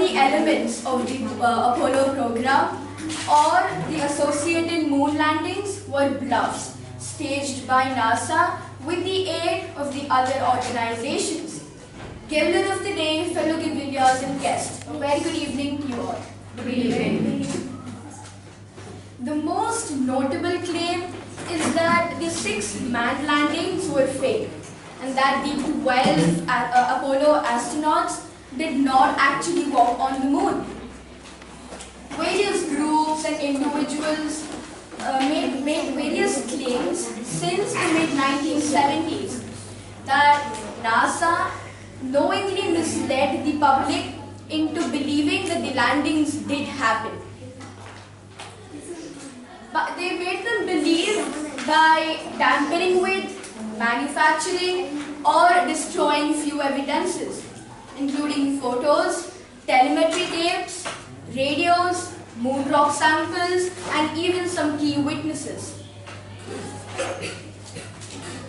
the elements of the Apollo program or the associated moon landings were bluffs staged by NASA with the aid of the other organizations. Giveaway of the day, fellow giveaways and guests. A very good evening to you all. Good evening. The most notable claim is that the 6 manned landings were fake and that the 12 Apollo astronauts did not actually walk on the moon. Various groups and individuals made various claims since the mid-1970s that NASA knowingly misled the public into believing that the landings did happen. But they made them believe by tampering with, manufacturing or destroying few evidences, including photos, telemetry tapes, radios, moon rock samples, and even some key witnesses.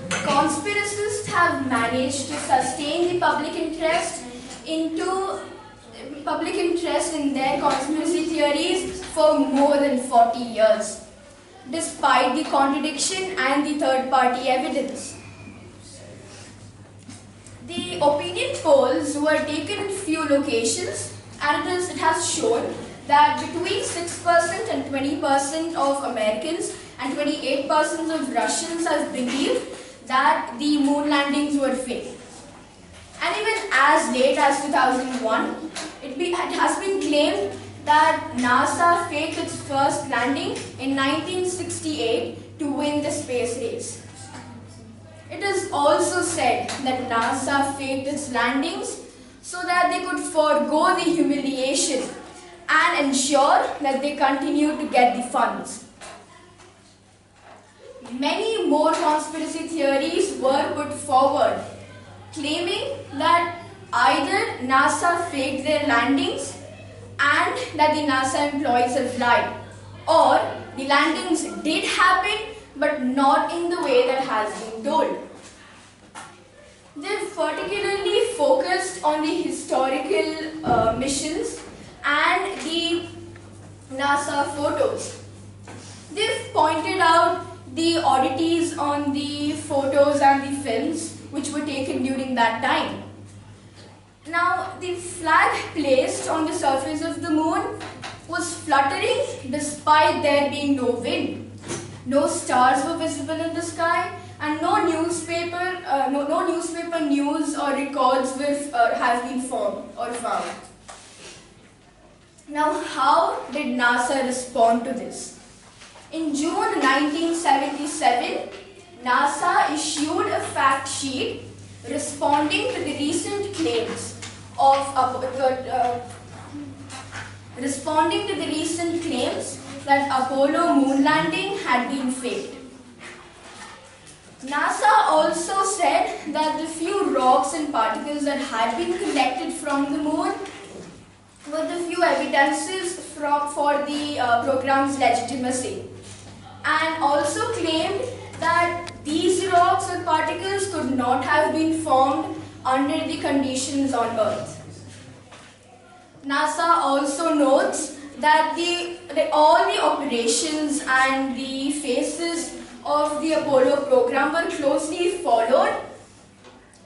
Conspiracists have managed to sustain the public interest in their conspiracy theories for more than 40 years, despite the contradiction and the third-party evidence. The opinion polls were taken in few locations, and it has shown that between 6% and 20% of Americans and 28% of Russians have believed that the moon landings were fake. And even as late as 2001, it has been claimed that NASA faked its first landing in 1968 to win the space race. It is also said that NASA faked its landings so that they could forego the humiliation and ensure that they continue to get the funds. Many more conspiracy theories were put forward, claiming that either NASA faked their landings and that the NASA employees have lied, or the landings did happen but not in the way that has been told. They've particularly focused on the historical missions and the NASA photos. They've pointed out the oddities on the photos and the films which were taken during that time. Now, the flag placed on the surface of the moon was fluttering despite there being no wind. No stars were visible in the sky, and no newspaper news or records have been found. Now, how did NASA respond to this? In June 1977, NASA issued a fact sheet responding to the recent claims that Apollo moon landing had been faked. NASA also said that the few rocks and particles that had been collected from the moon were the few evidences for the program's legitimacy, and also claimed that these rocks or particles could not have been formed under the conditions on Earth. NASA also notes that all the operations and the phases of the Apollo program were closely followed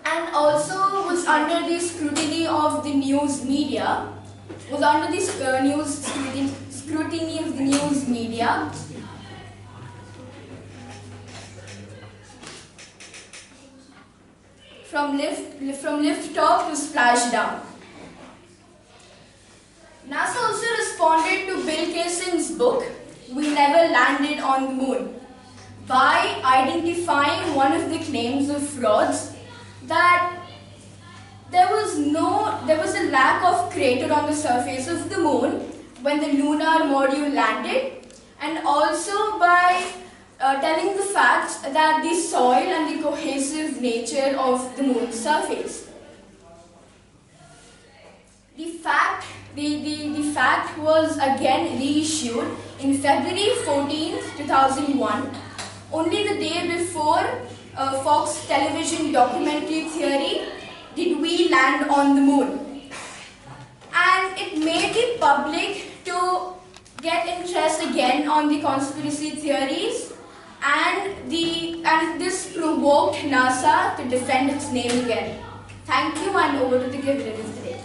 and also was under the scrutiny of the news media, from lift top to splashdown. NASA also responded to Bill Casey's book, We Never Landed on the Moon, by identifying one of the claims of frauds, that there was a lack of crater on the surface of the moon when the lunar module landed, and also by telling the fact that the soil and the cohesive nature of the moon's surface. The fact was again reissued in February 14, 2001, only the day before Fox television documentary Theory, Did We Land on the Moon? And it made the public to get interest again on the conspiracy theories, and this provoked NASA to defend its name again. Thank you, and over to the giveaways today.